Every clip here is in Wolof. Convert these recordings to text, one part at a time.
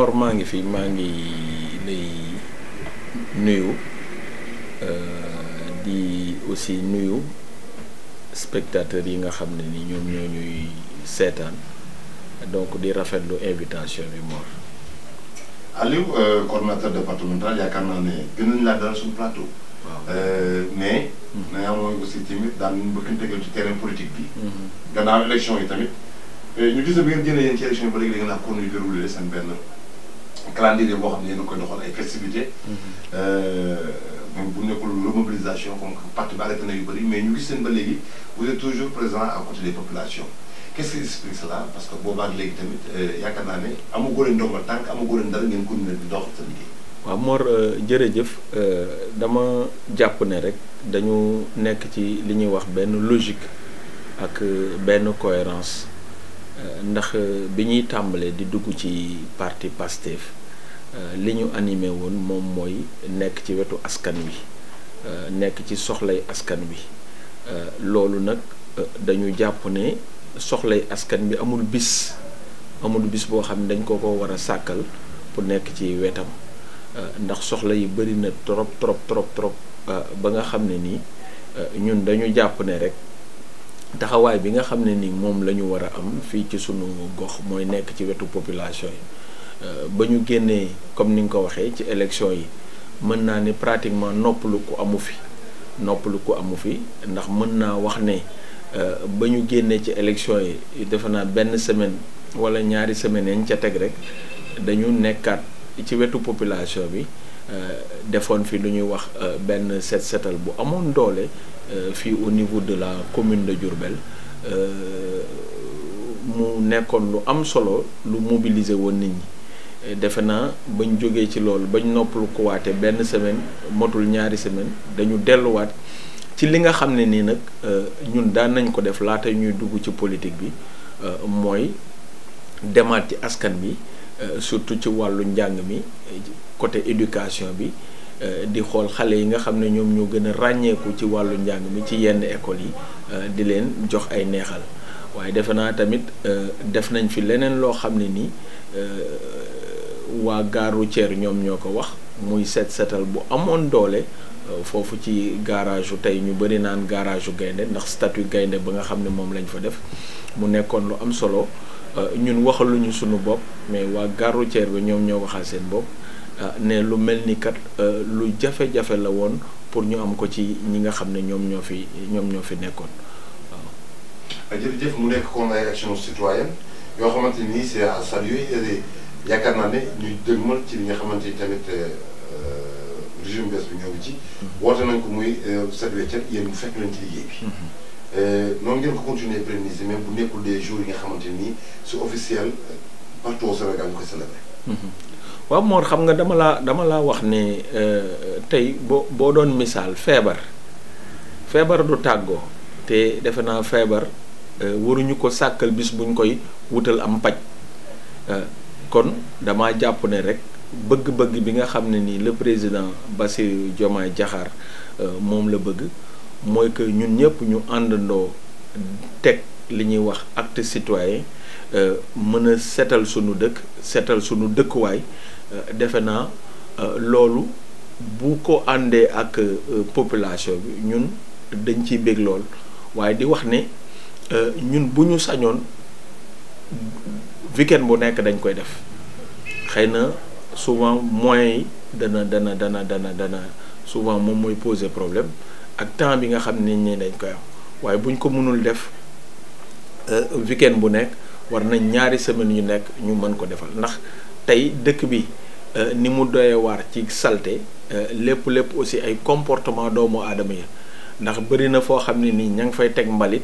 Mor maa ngi fi maa ngi lay nuyu di aussi nuyu spectateurs yi nga xam ne ni ñoom ñoo ñuy seetaan donc di rafetlu invitation bi Mor. Aliou coordonnateur départemental yaakaar naa ne gën nañu laa dalal suñu plateau. mais. na mooy aussi tamit daan nañu bëgg tegal ci terrain politique bi. gannaaw élection yi tamit. ñu gis ne bi ngeen génnee yéen ci élection yi ba léegi da ngeen a kon ñu déroulé seen benn calendrier boo xam ne yéen a koy doxal ay festivités. même bu nekkul remobilisation comme parti bi arrêté na yu bëri mais ñu gis seen ba léegi vous êtes toujours présent à côté des populations. Qu'est-ce qui explique cela parce que boobaag léegi tamit yaakaar naa ne amagoo leen ndombal tànk amagoo leen dara ngeen continuer di dox sa liggéey. waaw Mor jërëjëf dama jàpp ne rek dañu nekk ci li ñuy wax benn logique ak benn cohérence ndax bi ñuy tàmbalee di dugg ci parti Pastef li ñu animé woon moom mooy nekk ci wetu askan wi nekk ci soxlay askan wi loolu nag dañu jàpp ne soxlay askan bi amul bis boo xam ne dañ ko war a sàkkal pour nekk ci wetam ndax soxla yi bëri na trop ba nga xam ne nii ñun dañu jàpp ne rek taxawaay bi nga xam ne ni moom la ñu war a am fii ci sunu gox mooy nekk ci wetu population yi ba ñu génnee comme ni nga ko waxee ci élection yi mën naa ne pratiquement noppalu ku amu fi ndax mën naa wax ne ba ñu génnee ci élection yi defe naa benn semaine wala ñaari semaine yañ ca teg rek dañu nekkaat ci wetu population bi defoon fi lu ñuy wax benn setal bu amoon doole fii au niveau de la commune de Diourbel mu nekkoon lu am solo lu mobiliser woon nit ñi defe naa bañ jógee ci loolu bañ noppalu ko waate benn semaine motul ñaari semaine dañu delluwaat ci li nga xam ne nii nag ñun daan nañ ko def laata ñuy dugg ci politique bi mooy demaat ci askan bi surtout ci wàllu njàng mi côté éducation bi di xool xale yi nga xam ne ñoom ñoo gën a ràññeeku ci wàllu njàng mi ci yenn écoles yi di leen jox ay neexal waaye defe naa tamit def nañ fi leneen loo xam ne nii waa gare routière ñoom ñoo ko wax muy setal bu amoon doole foofu ci garage yu tey ñu bëri naan garage yu gaynde ndax statut gaynde ba nga xam ne moom lañ fa def mu nekkoon lu am solo ñun waxaluñu sunu bopp mais waa gare routière bi ñoom ñoo waxal seen bopp ne lu mel ni kat lu jafe-jafe la woon pour ñu am ko ci ñi nga xam ne ñoom ñoo fi nekkoon waaw. jërëjëf mu nekk comme ay action citoyenne yoo xamante ni c'est à saluer yaakaar naa ne ñuy dëgmal ci li nga xamante ni tamit régime bees bi ñoo ngi ci. woote nañ ko muy set weccet yéen bu fekk leen ci liggéey bi. noonu ngeen ko continuer pérenniser même bu nekkul des jours yi nga xamante ni c'est officiel partout au Sénégal ñu koy célébrer. waaw Mor xam nga dama laa wax ne tey boo doon misaal feebar du tàggoo te defe naa feebar waruñu ko sàkkal bis buñ koy wutal am paj kon dama jàpp ne rek bëgg-bëgg bi nga xam ne nii le président Bassirou Diomaye Diakhar moom la bëgg mooy que ñun ñëpp ñu àndandoo teg li ñuy wax acte citoyen mën a setal sunu dëkk setal sunu dëkkuwaay defe naa loolu bu ko àndee ak population bi ñun dañ ciy bég lool waaye di wax ne ñun bu ñu sañoon weekend bu nekk dañ koy def xëy na souvent moyens yi dana souvent moom mooy poser problème ak temps bi nga xam ne dañ koy am waaye buñ ko mënul def weekend bu nekk war nañ ñaari semaine yu nekk ñu mën ko defal ndax tey dëkk bi ni mu doyee waar ci salte lépp aussi ay comportement doomu aadama yi ndax bëri na foo xam ne nii ña ngi fay teg mbalit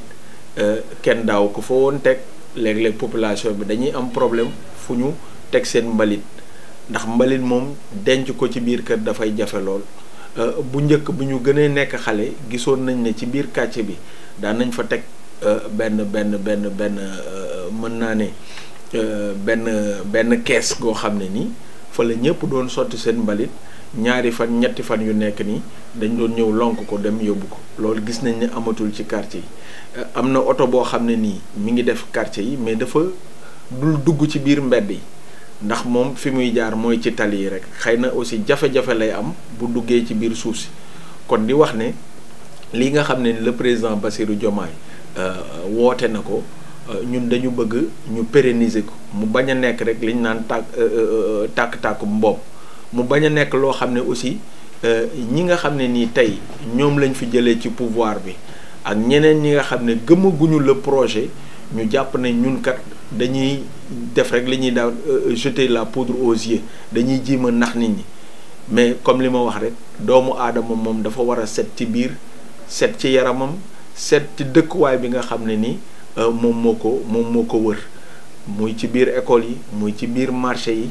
kenn daaw ko fa woon teg léeg-léeg population bi dañuy am problème fu ñu teg seen mbalit ndax mbalit moom denc ko ci biir kër dafay jafe lool bu njëkk bu ñu gënee nekk xale gisoon nañ ne ci biir quartier bi daan nañ fa teg benn mën naa ne benn kees goo xam ne nii fa la ñëpp doon sotti seen mbalit ñaari fan ñetti fan yu nekk nii dañ doon ñëw lonk ko dem yóbbu ko loolu gis nañ ne amatul ci quartier yi am na oto boo xam ne nii mi ngi def quartier yi mais dafa dul dugg ci biir mbedd yi ndax moom fi muy jaar mooy ci tali yi rek xëy na aussi jafe-jafe lay am bu duggee ci biir suuf si kon di wax ne li nga xam ne le président Bassirou Diomaye woote na ko ñun dañu bëgg ñu pérenniser ko mu bañ a nekk rek liñ naan tàkk-tàkku mboom mu bañ a nekk loo xam ne aussi ñi nga xam ne nii tey ñoom lañ fi jëlee ci pouvoir bi ak ñeneen ñi nga xam ne gëmaguñu le projet ñu jàpp ne ñun kat dañuy def rek li ñuy daaw jeter la poudre aux yeux dañuy jiima nax nit ñi mais comme li ma wax rek doomu aadama moom dafa war a set ci biir set ci yaramam set ci dëkkuwaay bi nga xam ne ni moom moo ko wër muy ci biir école yi muy ci biir marché yi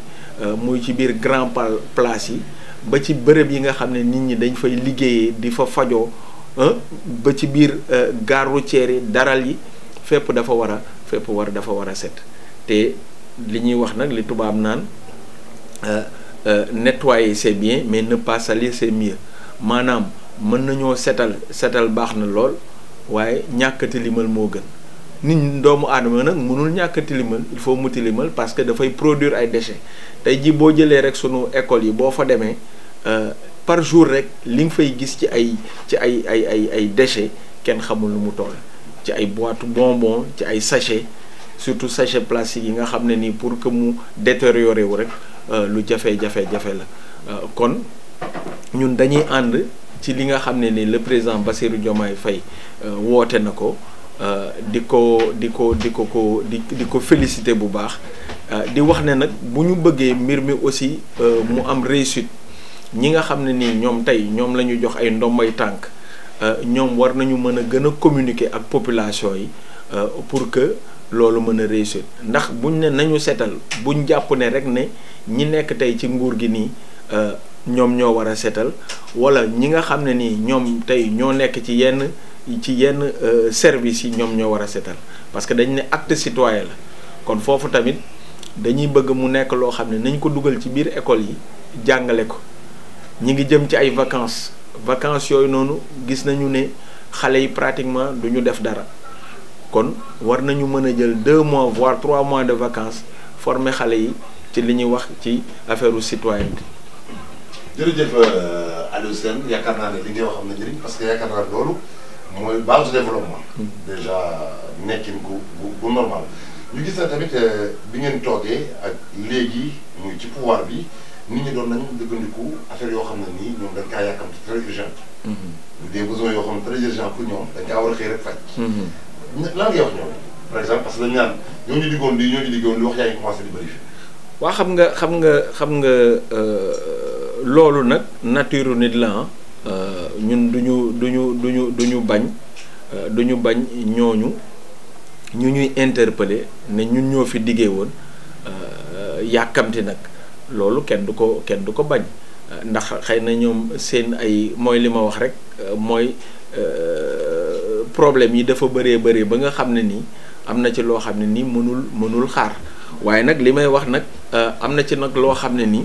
muy ci biir grand place yi ba ci bërëb yi nga xam ne nit ñi dañ fay liggéeyee di fa fajoo ba ci biir gare routière yi daral yi fépp dafa war a set te li ñuy wax nag li tubaab naan nettoyer c'est bien mais ne pas salir c'est mieux maanaam mën nañoo setal baax na lool waaye ñàkk tilimal moo gën nit doomu aadama nag mënul ñàkk tilimal il faut mu tilimal parce que dafay produire ay déchets tey ji boo jëlee rek sunu école yi boo fa demee par jour rek li nga fay gis ci ay déchets kenn xamul lu mu toll ci ay boîte bonbon ci ay sachet surtout sachet plastique yi nga xam ne nii pour que mu détérioré wu rek lu jafe la kon ñun dañuy ànd ci li nga xam ne ni le président Bassirou Diomaye Faye woote na ko di ko féliciter bu baax di wax ne nag bu ñu bëggee mbir mi aussi mu am réussite ñi nga xam ne nii ñoom tey ñoom la ñu jox ay ndombay tànk ñoom war nañu mën a gën a communiquer ak population yi pour que loolu mën a réussir ndax buñ ne nañu setal buñ jàpp ne rek ne ñi nekk tey ci nguur gi nii ñoom ñoo war a setal wala ñi nga xam ne nii ñoom tey ñoo nekk ci yenn services yi ñoom ñoo war a setal parce que dañ ne acte citoyen la kon foofu tamit dañuy bëgg mu nekk loo xam ne nañ ko dugal ci biir école yi jàngale ko ñi ngi jëm ci ay vacances yooyu noonu gis nañu ne xale yi pratiquement du ñu def dara kon war nañu mën a jël 2 mois voire 3 mois de vacances former xale yi ci li ñuy wax ci affaire citoyenneté. jërëjëf Aliou Sène yaakaar naa ne li ngay wax am na njëriñ parce que yaakaar naa loolu mooy base développement. déjà nekkin bu normal. ñu gis na tamit bi ngeen toogee ak léegi muy ci pouvoir bi nit ñi doon nañu dëggandiku affaire yoo xam ne nii ñoom dañ kaa yàkkamti très urgent. des besoins yoo xam ne très urgent pour ñoom dañ kaa war a xëy rek faj. lan ngay wax ñoom par exemple parce que dañu naan ñoo ñu diggoon li wax yaa ngi commencé di bëri fi. waa xam nga loolu nag nature nit la ñun duñu bañ ñooñu ñu ñuy interpeller ne ñun ñoo fi diggee woon yàkkamti nag loolu kenn du ko bañ ndax xëy na ñoom seen ay mooy li ma wax rek mooy problème yi dafa bëree ba nga xam ne nii am na ci loo xam ne nii mënul xaar waaye nag li may wax nag am na ci nag loo xam ne nii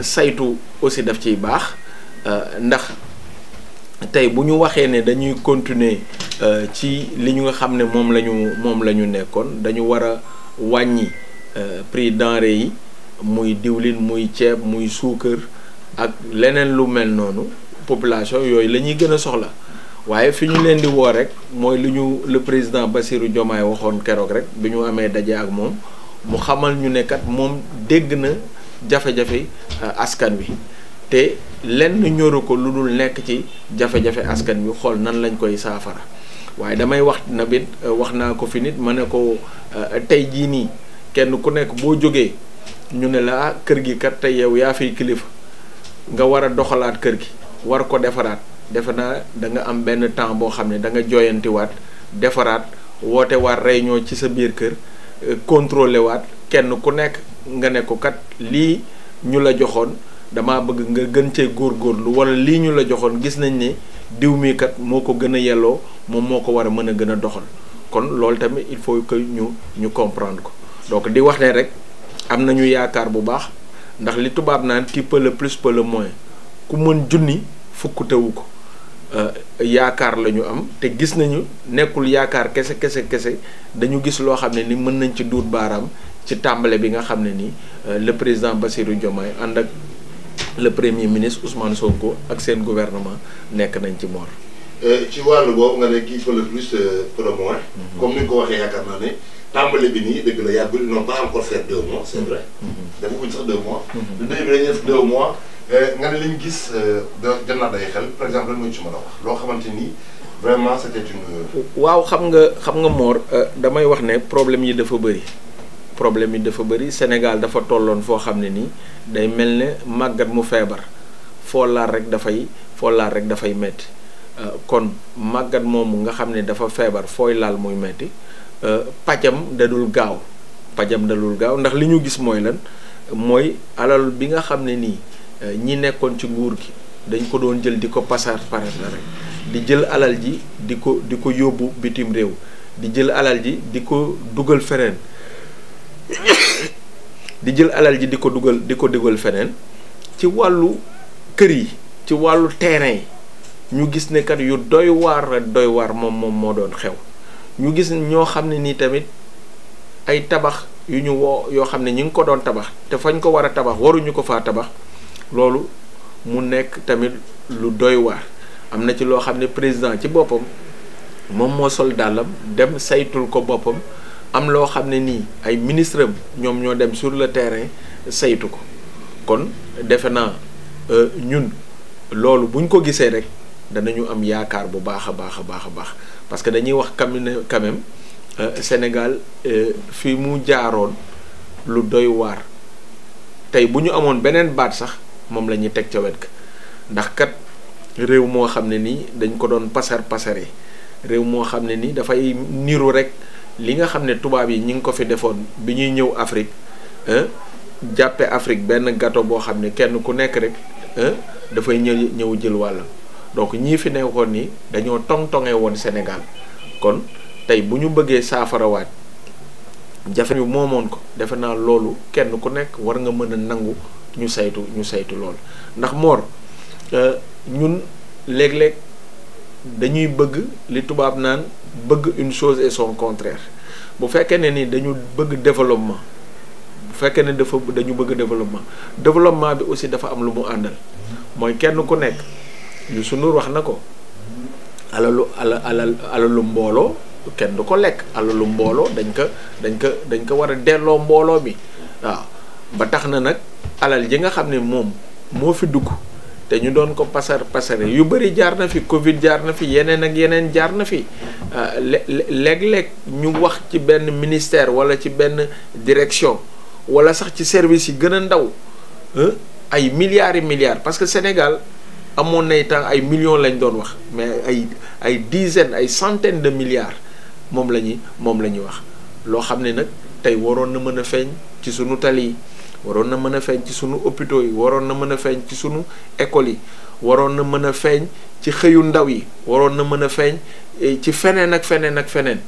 saytu aussi daf ciy baax ndax tey bu ñu waxee ne dañuy continuer ci li ñu nga xam ne moom la ñu nekkoon dañu war a wàññi prix denrée yi muy diwlin muy ceeb muy suukar ak leneen lu mel noonu population yooyu la ñuy gën a soxla waaye fi ñu leen di woo rek mooy lu ñu le président Bassirou Diomaye waxoon keroog rek bi ñu amee daje ak moom mu xamal ñu ne kat moom dégg na jafe-jafe askan wi te lenn ñoru ko lu dul nekk ci jafe-jafe askan wi xool nan lañ koy saafara waaye damay wax na bit wax naa ko fi nit ma ne ko tey jii nii kenn ku nekk boo jógee ñu ne la kër gi kat tey yow yaa fiy kilifa nga war a doxalaat kër gi war ko defaraat defe naa da nga am benn temps boo xam ne da nga jooyantiwaat defaraat woote waat réunion ci sa biir kër contrôlé waat kenn ku nekk nga ne ko kat lii ñu la joxoon dama bëgg nga gën cee góorgóorlu wala lii ñu la joxoon gis nañ ne diw mi kat moo ko gën a yelloo moom moo ko war a mën a gën a doxal kon loolu tamit il faut que ñu comprendre ko donc di wax ne rek am nañu yaakaar bu baax ndax li tubaab naan qui peut le plus peut le moins ku mën junni fukk tewu ko yaakaar la ñu am te gis nañu nekkul yaakaar kese dañu gis loo xam ne ni mën nañ ci duut baaraam ci tàmbale bi nga xam ne nii le président Bassirou Diomaye ànd ak le premier ministre Ousmane Sonko ak seen gouvernement nekk nañ ci Mor. ci wàllu boobu nga ne kii faut le plus pour le moins. comme ni nga ko waxee yaakaar naa ne tàmbale bi nii dëgg la yàggul ils n'ont pas encore fait 2 mois c'est vrai. defaguñ sax 2 mois. le début bi dañuy def 2 mois nga ne li ñu gis jot naa day xel par exemple lan moo ci mën a wax loo xamante ni vraiment c'était une. waaw xam nga Mor damay wax ne problème yi dafa bëri. problème yi dafa bëri Sénégal dafa tolloon foo xam ne nii day mel ne màggat mu feebar foo laal rek dafay metti kon màggat moomu nga xam ne dafa feebar fooy laal muy metti pajam dadul gaaw ndax li ñu gis mooy lan mooy alal bi nga xam ne nii ñi nekkoon ci nguur gi dañ ko doon jël di ko pasar pare la rek di jël alal ji di ko yóbbu bitim réew di jël alal ji di ko dugal feneen di jël alal ji di ko dugal feneen ci wàllu kër yi ci wàllu terrain yi ñu gis ne kat yu doy waar moom moo doon xew ñu gis ñoo xam ne nii tamit ay tabax yu ñu woo yoo xam ne ñu ngi ko doon tabax te fañ ko war a tabax waruñu ko faa tabax loolu mu nekk tamit lu doy waar am na ci loo xam ne président ci boppam moom moo sol dàllam dem saytul ko boppam am loo xam ne nii ay ministre am ñoom ñoo dem sur le terrain saytu ko kon defe naa ñun loolu buñ ko gisee rek danañu am yaakaar bu baax a baax parce que dañuy wax quand même Sénégal fi mu jaaroon lu doy waar tey bu ñu amoon beneen baat sax moom la ñuy teg ca wet ga ndax kat réew moo xam ne nii dañ ko doon pasare réew moo xam ne nii dafay niru rek li nga xam ne tubaab yi ñi ngi ko fi defoon bi ñuy ñëw Afrique jàppe Afrique benn gâteau boo xam ne kenn ku nekk rek dafay ñëw jël wàllam donc ñii fi nekkoon nii dañoo tong-tongee woon Sénégal kon tey bu ñu bëggee saafarawaat jafe ñu moomoon ko defe naa loolu kenn ku nekk war nga mën a nangu ñu saytu loolu ndax Mor ñun léeg-léeg dañuy bëgg li tubaab naan bëgg une chose et son contraire bu fekkee ne ni dañu bëgg développement bu fekkee ne dañu bëgg développement bi aussi dafa am lu mu àndal mooy kenn ku nekk Youssou Ndour wax na ko alalu mbooloo kenn du ko lekk alalu mbooloo dañ ko war a delloo mbooloo bi waaw ba tax na nag alal ji nga xam ne moom moo fi dugg te ñu doon ko pasare yu bëri jaar na fi Covid jaar na fi yeneen ak yeneen jaar na fi léeg-léeg ñu wax ci benn ministère wala ci benn direction wala sax ci service yi gën a ndaw ay milliards parce que Sénégal amoon nay temps ay millions lañ doon wax mais ay dizaines ay centaines de milliards moom la ñuy wax loo xam ne nag tey waroon na mën a feeñ ci sunu tali yi waroon na mën a feeñ ci sunu hôpitaux yi waroon na mën a feeñ ci sunu écoles yi waroon na mën a feeñ ci xëyu ndaw yi waroon na mën a feeñ ci feneen ak feneen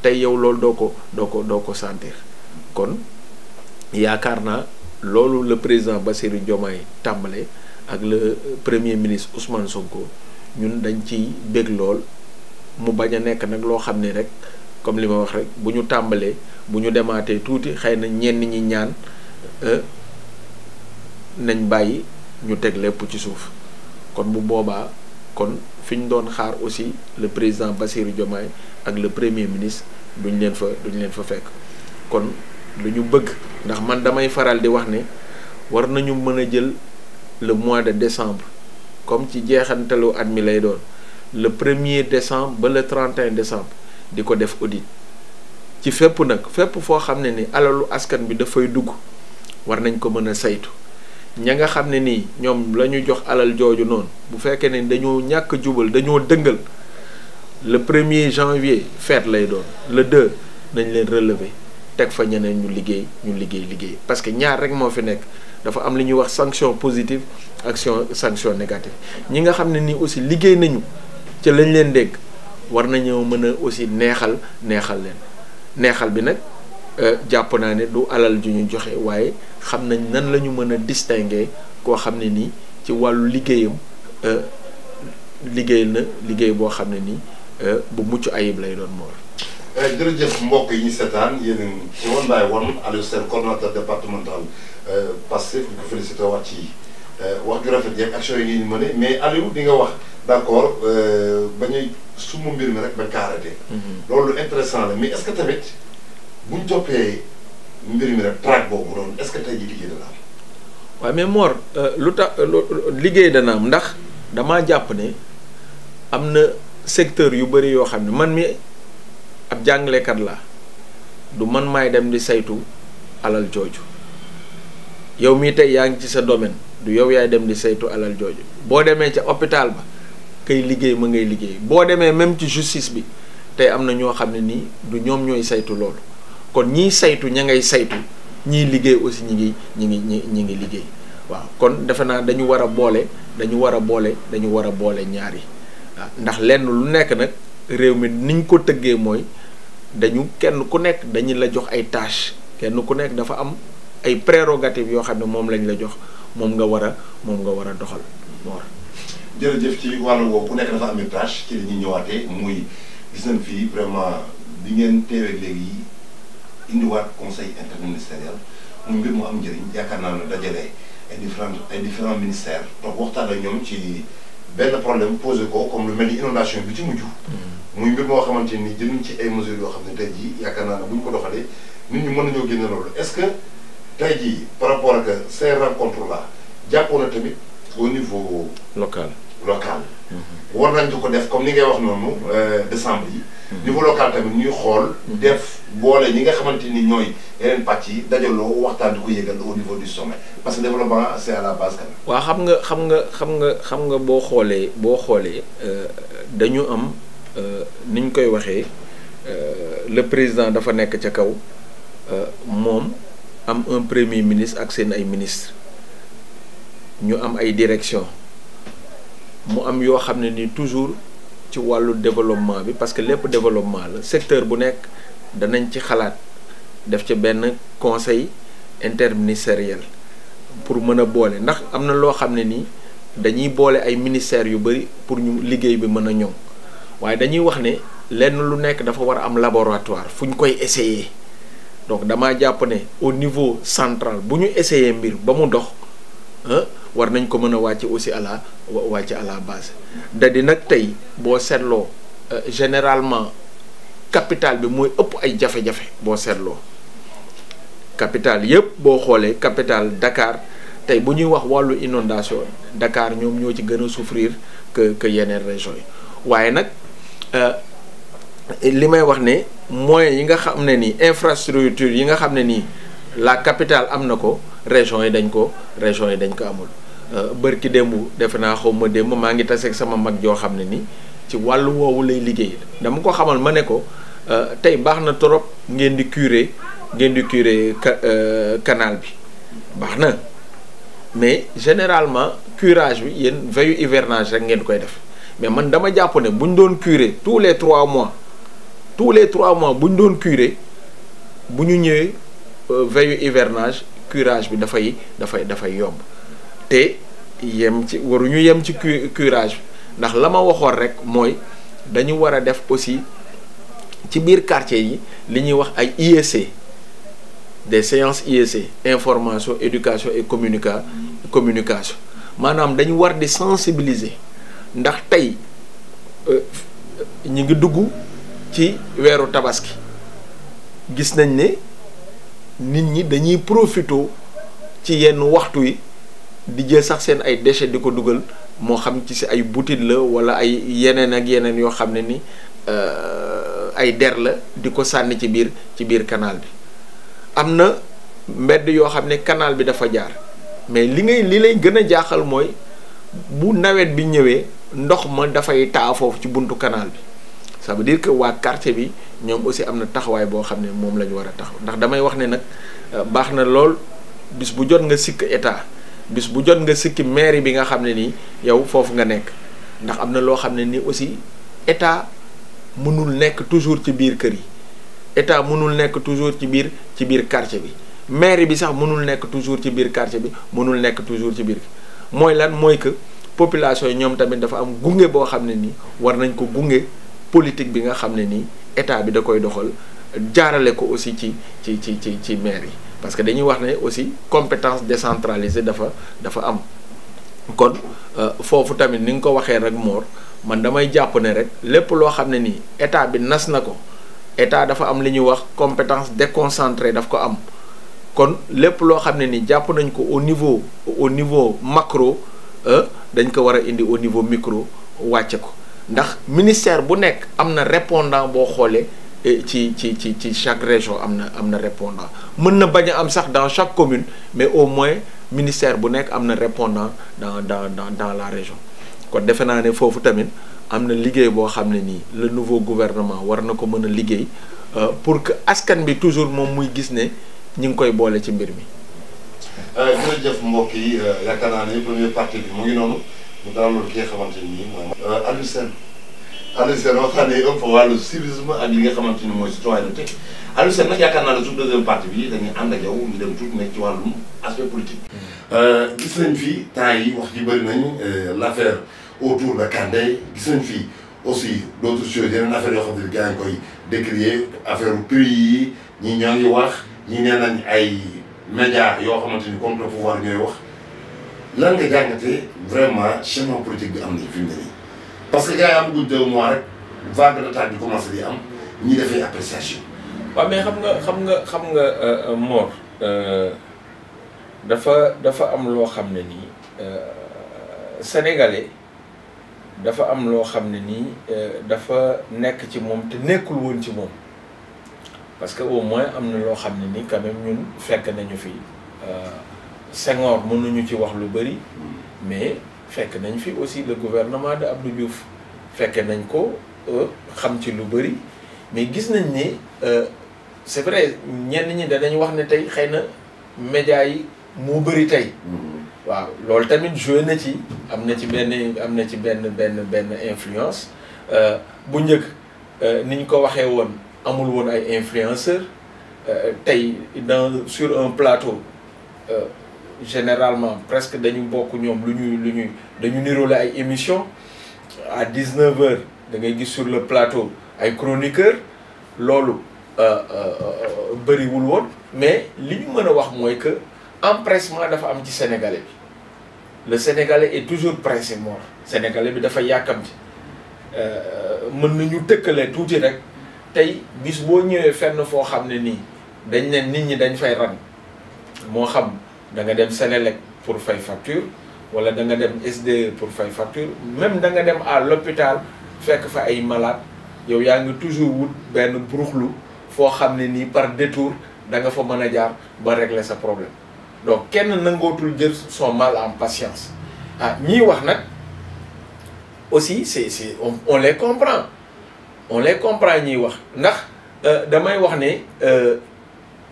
tey yow loolu doo ko sentir kon yaakaar naa loolu le président Bassirou Diomaye tàmbale ak le premier ministre Ousmane Sonko ñun dañ ciy bég lool mu bañ a nekk nag loo xam ne rek comme li ma wax rek bu ñu tàmbalee bu ñu demaatee tuuti xëy na ñenn ñi ñaan nañ bàyyi ñu teg lépp ci suuf kon bu boobaa kon fi ñu doon xaar aussi le président Bassirou Diomaye ak le premier ministre duñ leen fa fekk kon lu ñu bëgg ndax man damay faral di wax ne war nañu mën a jël le mois de décembre comme ci jeexantalu at mi lay doon le 1er décembre ba le 31 décembre di ko def audit ci fépp foo xam ne ni alalu askan bi dafay dugg war nañ ko mën a saytu ña nga xam ne nii ñoom la ñu jox alal jooju noonu bu fekkee ne dañoo ñàkk jubal dañoo dëngal le 1er janvier fête lay doon le 2 nañ leen relever teg fa ñeneen ñu liggéey parce que ñaar rek moo fi nekk dafa am li ñuy wax sanction positive sanction négative ñi nga xam ne nii aussi liggéey nañu ca lañ leen dégg war nañoo mën a aussi neexal leen neexal bi nag jàpp naa ne du alal ju ñu joxe waaye xam nañ nan la ñu mën a distinguer koo xam ne nii ci wàllu liggéeyam liggéey boo xam ne nii bu mucc ayib lay doon mool. jërëjëf mbokk yi ñu seetaan yéen ci woon Baye Wane Aliou Sène coordonnateur départemental Pastef ñu ko félicité waat ci wax ju rafet yeeg action yi ngeen mëne mais Aliou di nga wax d'accord ba ñuy sumu mbir mi rek bañ ko arrêté. loolu lu intéressant la mais est-ce que tamit buñ toppee mbir mi rek track boobu noonu est-ce que tey jii liggéey dana am. waaw mais Mor lu tax liggéey dana am ndax damaa jàpp ne am na secteur yu bëri yoo xam ne man mi ab jàngalekat laa du man maay dem di saytu alal jooju yow mii tey yaa ngi ci sa domaine du yow yaay dem di saytu alal jooju boo demee ca hôpital ba kay liggéey ma ngay liggéey boo demee même ci justice bi tey am na ñoo xam ne nii du ñoom ñooy saytu loolu kon ñiy saytu ña ngay saytu ñiy liggéey aussi ñi ngi liggéey waaw kon defe naa dañu war a boole dañu war a boole ñaar yi waaw ndax lenn lu nekk nag réew mi niñ ko tëggee mooy dañu kenn ku nekk dañu la jox ay tâches kenn ku nekk dafa am ay prérogatives yoo xam ne moom lañ la jox moom nga war a doxal Mor. jërëjëf ci wàllu woowu ku nekk dafa am une tâche ci li ñuy ñëwaatee muy gis nañ fii vraiment bi ngeen teewee léegi indiwaat conseil interministériel muy mbir mu am njëriñ yaakaar naa ne dajale ay différents ministères donc waxtaan ak ñoom ci benn problème posé ko comme lu mel ni inondation bi ci mujj. muy mbir moo xamante ni jëluñ ci ay mesures yoo xam ne tey jii yaakaar naa ne bu ñu ko doxalee nit ñi mën nañoo génne loolu est-ce que tey jii par rapport ak ces rencontres là jàppoon na tamit au niveau local. war nañ ko def comme ni ngay wax noonu décembre yi. niveau local tamit ñuy xool. def boole ñi nga xamante ni ñooy yeneen pàcc yi dajaloo waxtaan di ko yëgal au niveau du sommet parce que développement c'est à la base quand même. waaw xam nga boo xoolee dañu am niñ koy waxee le président dafa nekk ca kaw moom am un premier ministre ak seen ay ministre ñu am ay direction mu am yoo xam ne ni toujours ci wàllu développement bi parce que lépp développement la secteur bu nekk danañ ci xalaat def ci benn conseil interministériel pour mën a boole ndax am na loo xam ne nii dañuy boole ay ministères yu bari pour ñu liggéey bi mën a ñoŋ waaye dañuy wax ne lenn lu nekk dafa war a am laboratoire fu ñu koy essayer donc damaa jàpp ne au niveau central bu ñu essayer mbir ba mu dox war nañ ko mën a wàcc aussi à la base da di nag tey boo seetloo généralement capital bi mooy ëpp ay jafe-jafe boo seetloo capital yëpp boo xoolee capital Dakar tey bu ñuy wax wàllu inondation Dakar ñoom ñoo ci gën a souffrir que yeneen régions yi waaye nag li may wax ne moyens yi nga xam ne nii infrastructure yi nga xam ne nii la capitale am na ko régions yi dañ ko amul bërki démb defe naa xaw ma démb maa ngi taseeg sama mag joo xam ne ni ci wàllu woowu lay liggéey dama ko xamal ma ne ko tey baax na trop ngeen di curer canal bi baax na mais généralement curage bi yéen veillu hivernage rek ngeen koy def mais man dama jàpp ne bu ñu doon curer tous les 3 mois bu ñu doon curer bu ñu ñëwee veillu hivernage curage bi dafay yomb te waruñu yem ci curage bi ndax la ma waxoon rek mooy dañu war a def aussi ci biir quartier yi li ñuy wax ay IEC des séances IEC information éducation et communication maanaam dañu war di sensibiliser ndax tey ñu ngi dugg ci weeru tabaski gis nañ ne nit ñi dañuy profité ci yenn waxtu yi di jël sax seen ay déchets di ko dugal moo xam ci si ay bouteilles la wala ay yeneen ak yeneen yoo xam ne ni ay der la di ko sànni ci biir canal bi am na mbedd yoo xam ne canal bi dafa jaar mais li lay gën a jaaxal mooy bu nawet bi ñëwee ndox ma dafay taa foofu ci buntu canal bi ça veut dire que waa quartier bi ñoom aussi am na taxawaay boo xam ne moom la ñu war a taxaw ndax damay wax ne nag baax na lool bis bu jot nga sikk état bis bu jot nga sikki mairie bi nga xam ne nii yow foofu nga nekk ndax am na loo xam ne nii aussi état mënul nekk toujours ci biir kër yi état mënul nekk toujours ci biir quartier bi mairie bi sax mënul nekk toujours ci biir quartier bi mënul nekk toujours ci biir mooy lan mooy que population yi ñoom tamit dafa am gunge boo xam ne nii war nañ ko gunge politique bi nga xam ne nii état bi da koy doxal jaarale ko aussi ci maire yi parce que dañuy wax ne aussi compétence décentralisée dafa am kon foofu tamit ni nga ko waxee rek Mor man damay jàpp ne rek lépp loo xam ne nii état bi nas na ko état dafa am li ñuy wax compétence déconcentrée daf ko am kon lépp loo xam ne nii jàpp nañ ko au niveau macro dañ ko war a indi au niveau micro wàcce ko ndax ministère bu nekk am na répondant boo xoolee ci chaque région am na répondant mën na bañ a am sax dans chaque commune mais au moins ministère bu nekk am na répondant dans la région kon defe naa ne foofu tamit am na liggéey boo xam ne nii le nouveau gouvernement war na ko mën a liggéey pour que askan bi toujours moom muy gis ne ñi ngi koy boole ci mbir mi. jërëjëf mbokk yi yaakaar naa ne première partie bi mu ngi noonu mu dalal ki nga xamante ni mooy Aliou Sène waxtaanee un peu wàllu civisme ak li nga xamante ni mooy citoyenneté Aliou Sène nag yaakaar naa ne suñu deuxième partie bi dañuy ànd ak yow ñu dem tuuti nekk ci wàllum aspect politique. gis nañ fi temps yi wax ji bëri nañ l'affaire autour de Kandé gis nañ fi aussi d'autres choses yeneen affaires yoo xam ne gars yi koy décrier affaire prix yi ñii ñoo ngi wax ñii nee nañ ay médias yoo xamante ni contre pouvoir ñooy wax lan nga jàngatee vraiment changement politique bi am nañ fi mu ne nii parce que gars yi am guñ 2 mois rek vague d'attaque bi commencé di am ñi defee appréciation. waaw mais xam nga Mor dafa am loo xam ne nii sénégalais dafa am loo xam ne nii dafa nekk ci moom te nekkul woon ci moom parce que au moins am na loo xam ne nii quand même ñun fekk nañu fi Senghor mënuñu ci wax lu bëri mais fekk nañ fi aussi le gouvernement de Abdou Diouf fekk nañ ko xam ci lu bëri mais gis nañ ne c'est vrai ñenn ñi danañ wax ne tey xëy na médias yi moo bëri tey waaw loolu tamit joué na ci am na ci benn influence bu njëkk ni ñu ko waxee woon amul woon ay influenceurs tey sur un plateau généralement presque dañu bokk ñoom dañu niroole ay émissions à 19h da ngay gis sur le plateau ay chroniqueurs loolu bëriwul woon mais li ñu mën a wax mooy que empressement dafa am ci sénégalais bi le sénégalais est toujours pressé Mor sénégalais bi dafa yàkkamti mën nañu tëkkale tuuti rek tey bis boo ñëwee fenn foo xam ne nii dañ ne nit ñi dañ fay ran moo xam da nga dem Sénélec pour fay facture wala da nga dem SDE pour fay facture même da nga dem à l'hôpital fekk fa ay malade yow yaa ngi toujours wut benn buruxlu foo xam ne nii par détour da nga fa mën a jaar ba régler sa problème donc kenn nangootul jël son mal en patience ñiy wax nag aussi c'est on les comprend ñiy wax ndax damay wax ne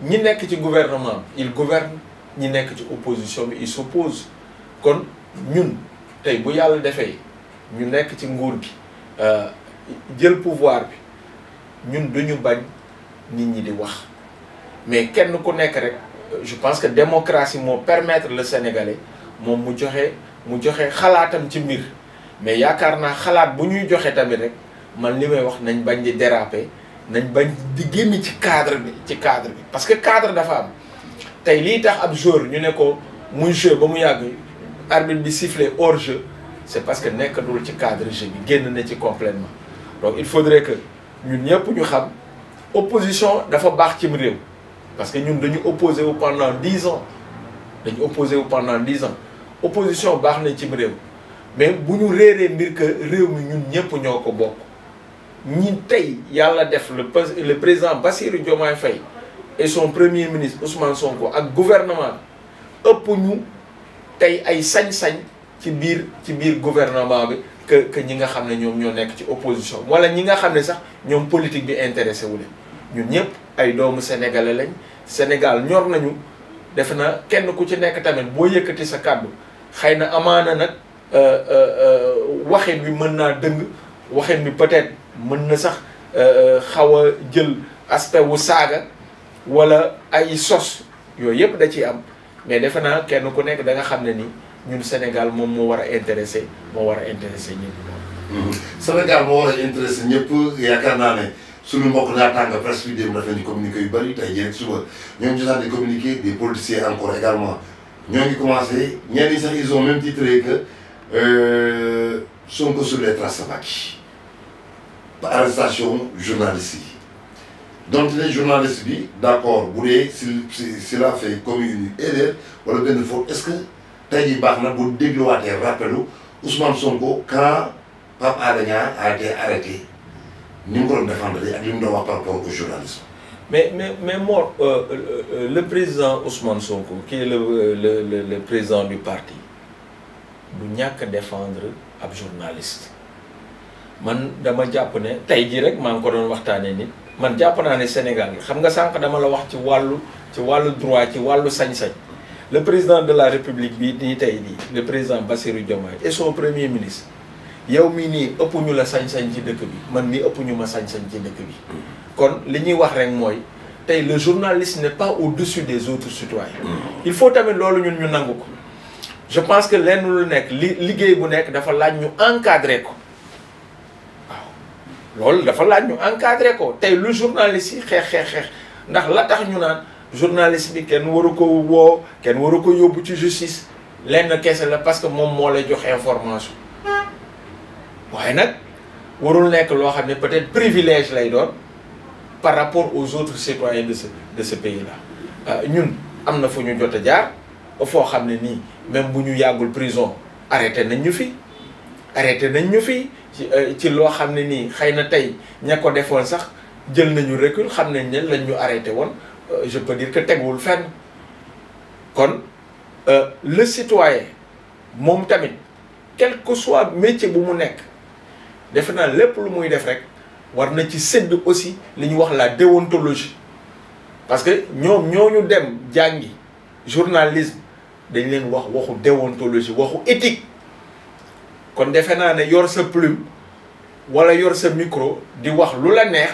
ñi nekk ci gouvernement il gouverne ñi nekk ci opposition bi il s'oppose kon ñun tey bu yàlla defee ñu nekk ci nguur gi jël pouvoir bi ñun duñu bañ nit ñi di wax mais kenn ku nekk rek je pense que démocratie moo permettre le Sénégalais moom mu joxe xalaatam ci mbir mais yaakaar naa xalaat bu ñuy joxe tamit rek man li may wax nañ bañ di déraper nañ bañ di génn ci cadre bi parce que cadre dafa am tey lii tax ab joueur ñu ne ko muy jeu ba mu yàgg arbitre bi sifflé hors jeu c'est parce que nekkatul ci cadre jeu bi génn na ci complètement donc il faudrait que ñun ñëpp ñu xam opposition dafa baax cim réew parce que ñun dañu opposé wu pendant 10 ans opposition baax na cim réew mais bu ñu réeree mbir que réew mi ñun ñëpp ñoo ko bokk ñi tey yàlla def le président Bassirou Diomaye Faye et son premier ministre Ousmane Sonko ak gouvernement ëpp ñu tey ay sañ-sañ ci biir gouvernement bi que ñi nga xam ne ñoom ñoo nekk ci opposition wala ñi nga xam ne sax ñoom politique bi intéressé wu leen ñun ñëpp ay doomu sénégalais lañ Sénégal ñor nañu defe na kenn ku ci nekk tamit boo yëkkati sa kàddu xëy na amaana nag waxin bi mën naa dëng waxin bi peut-être mën na sax xaw a jël aspect wu saaga wala ay sos yooyu yëpp da ciy am mais defe naa kenn ku nekk da nga xam ne ni ñun Sénégal moom moo war a intéressé ñëpp. Sénégal moo war a intéressé ñëpp yaakaar naa ne suñu mbokk naataanga presse bi dem dafa di communiqué yu bëri tey jii rek suba ñoo ngi jotaat di communiqué des politiciens encore également ñoo ngi commencé ñenn ñi sax ils ont même titré que Sonko sur les traces Macky ba arrestation journaliste yi donc les journalistes bi d' accord bu dee s'il a fait commis une erreur wala benn faute est ce que tey jii baax na bu dégluwaatee rappelu Ousmane Sonko quand Pape Alé Niang a été arrêté ni mu ko doon défendre ak li mu doon wax par rapport au journalisme. mais Mor le président Ousmane Sonko qui est le président du parti du ñàkk défendre ab journaliste man dama jàpp ne tey jii rek maa ngi ko doon waxtaanee nit man jàpp naa ne Sénégal xam nga sànq dama la wax ci wàllu droit ci wàllu sañ-sañ le président de la République bi nii tey nii le président Bassirou Diomaye et son premier ministre yow mii nii ëpp ñu la sañ-sañ ci dëkk bi man mii ëpp ñu ma sañ-sañ ci dëkk bi kon li ñuy wax rek mooy tey le journaliste n'est pas au-dessus des autres citoyens il faut tamit loolu ñun ñu nangu ko je pense que lenn lu nekk liggéey bu nekk dafa laaj ñu encadrer ko waaw loolu dafa laaj ñu encadrer ko tey lu journaliste yi xeex ndax la tax ñu naan journaliste bi kenn waru ko woo kenn waru ko yóbbu ci justice lenn kese la parce que moom moo lay jox information waaye nag warul nekk loo xam ne peut-être privilège lay doon par rapport aux autres citoyens de ce pays là ñun am na fu ñu jot a jaar foo xam ne nii même bu ñu yàggul prison arrêté nañ ñu fi ci loo xam ne nii xëy na tey ña ko defoon sax jël nañu recul xam nañ ne lañ ñu arrêté woon je peux dire que teguwul fenn kon le citoyen moom tamit quel que soit métier bu mu nekk defe naa lépp lu muy def rek war na ci sédd aussi li ñu wax la déontologie parce que ñooñu dem jàngi journalisme dañ leen waxu déontologie waxu éthique kon defe naa ne yor sa plume wala yor sa micro di wax lu la neex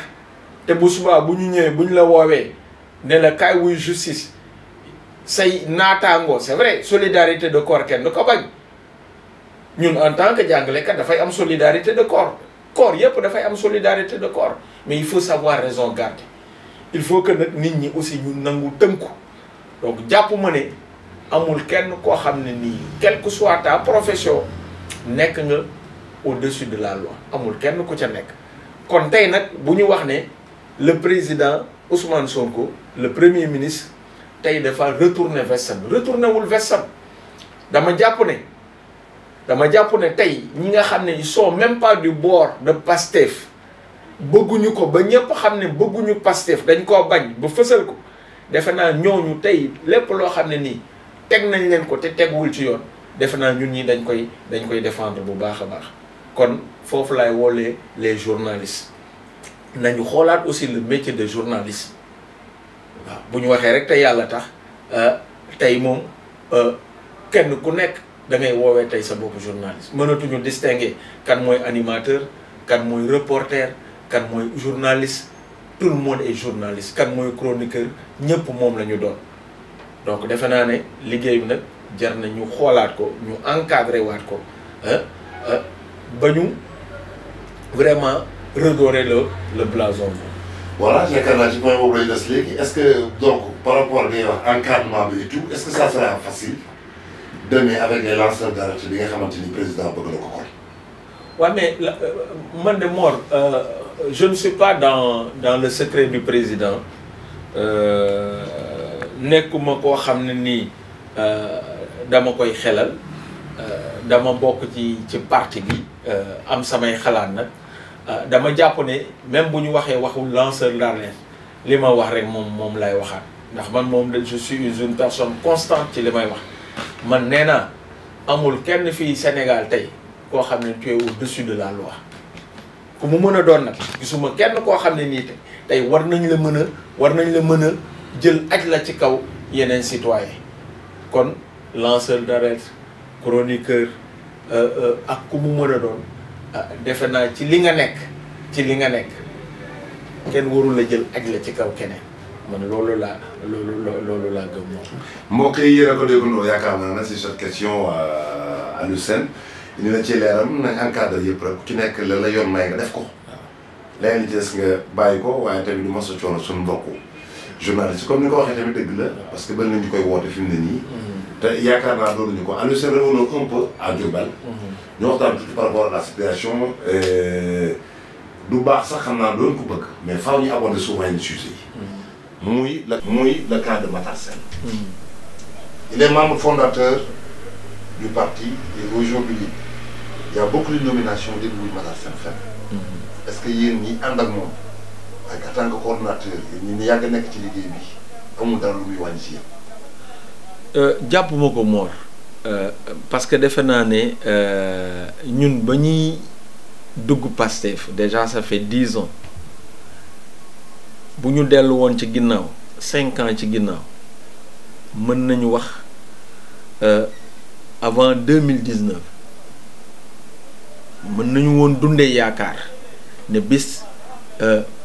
te bu subaa bu ñu ñëwee bu ñu la woowee ne la kaay wuy justice say naataango c'est vrai solidarité de corps kenn du ko bañ ñun en tant que jàngalekat dafay am solidarité de corps yépp dafay am solidarité de corps mais il faut savoir raison garder il faut que nag nit ñi aussi ñu nangu tënku donc jàpp ma ne amul kenn koo xam ne nii quelle que soit ta profession nekk nga au-dessus de la loi amul kenn ku ca nekk kon tey nag bu ñu wax ne le président Ousmane Sonko le premier ministre tey dafa retourner vestam wul vestam dama jàpp ne tey ñi nga xam ne ils sont même pas du bord de Pastef bëgguñu ko ba ñëpp xam ne bëgguñu Pastef dañ koo bañ ba fësal ko defe naa ñooñu tey lépp loo xam ne nii teg nañ leen ko te teguwul ci yoon defe naa ñun ñi dañ koy défendre bu baax a baax kon foofu laay woolee les journalistes nañu xoolaat aussi le métier de journaliste waaw bu ñu waxee rek te yàlla tax tey moom kenn ku nekk da ngay woowee tey sa bopp journaliste mënatuñu distinguer kan mooy animateur kan mooy reporter kan mooy journaliste tout le monde est journaliste kan mooy chroniqueur ñëpp moom la ñu doon donc defe naa ne liggéey bi nag jar na ñu xoolaat ko ñu encadré waat ko ba ñu vraiment redorer le blason. voilà yaakaar naa ci point boobu lay des léegi est-ce que donc par rapport ngay wax encadrement bi et tout est-ce que ça sera facile demain avec les lanceurs d'alerte bi nga xamante ni président bëgg na ko kon. waaw mais man de Mor je ne suis pas dans le secret du président nekkuma koo xam ne nii dama koy xelal dama bokk ci parti bi am samay xalaat nag dama jàpp ne même bu ñu waxee waxu lanceur d'alerte li ma wax rek moom lay waxaat ndax man moom je suis une personne constante ci li may wax man nee naa amul kenn fii Sénégal tey koo xam ne tu es au-dessus de la loi ku mu mën a doon nag gisuma kenn koo xam ne nii tey war nañ la mën a jël aj la ci kaw yeneen citoyen kon lanceur d'alerte chroniqueur ak ku mu mën a doon defe naa ci li nga nekk kenn warul la jël aj la ci kaw keneen man loolu laa gëm moom. mbokk yi yéen a ko déggandoo yaakaar naa ne si cette question Aliou Sène ñu ne ci leeram nañ encadré yëpp rek ku ci nekk la yoon may nga def ko. leneen li des nga bàyyi ko waaye tamit du mos a coono suñu mbokku journaliste comme ni ko waxee tamit dëgg la parce que bëri nañu koy woote fi mu ne nii. te yaakaar naa doon nañu ko Aliou Sène revenons un peu à Diourbel. ñu waxtaan tuuti par rapport à la situation du baax sax xam naa doon ko bëgg mais faaw ñu aborder souvent yenn sujets yi. muy le cas de Matar Sène. Il est membre fondateur du parti et aujourd'hui il y a beaucoup de nominations de Louis Matar Sène fenn. Est-ce que yéen ñi ànd ak moom ak en tant que coordonnateur ñi ni yàgg nekk ci liggéey bi amul dara lu muy wàññi si yéen. jàppuma ko Mor parce que defe naa ne ñun ba ñuy dugg Pastef déjà ça fait 10 ans bu ñu dellu woon ci ginnaaw 5 ans ci ginnaaw mën nañu wax avant 2019 mën nañu woon dundee yaakaar ne bis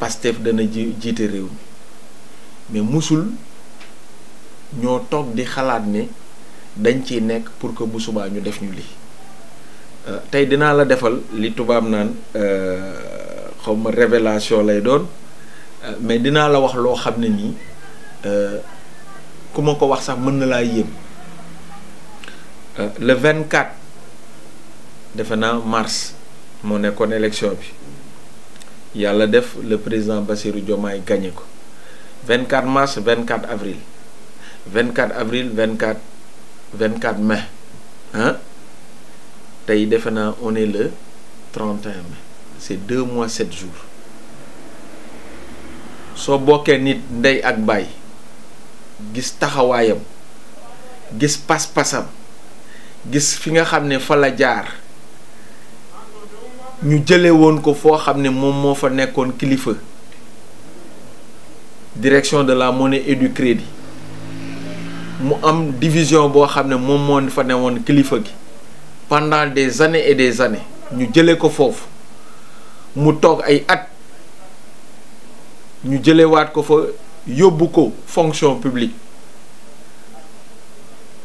Pastef dana jiite réew mi mais musul ñoo toog di xalaat ne dañ ciy nekk pour que bu subaa ñu def ñu lii tey dinaa la defal li tubaab naan xaw ma révélation lay doon mais dinaa la wax loo xam ne nii ku ma ko wax sax mën na laa yéem le 24 defe naa mars moo nekkoon élection bi yàlla def le président Bassirou Diomaye gagné ko 24 mars 24 avril 24 avril 24 mai ah tey defe naa on est le 31 mai c'est 2 mois 7 jours soo bokkee nit ndey ak baay gis taxawaayam gis pas-pasam gis fi nga xam ne fa la jaar ñu jële woon ko foo xam ne moom moo fa nekkoon kilifa direction de la monnaie et du crédit mu am division boo xam ne moom moo fa newoon kilifa gi pendant des années et des années ñu jële ko foofu mu toog ay at ñu jëlewaat ko fa yóbbu ko fonction publique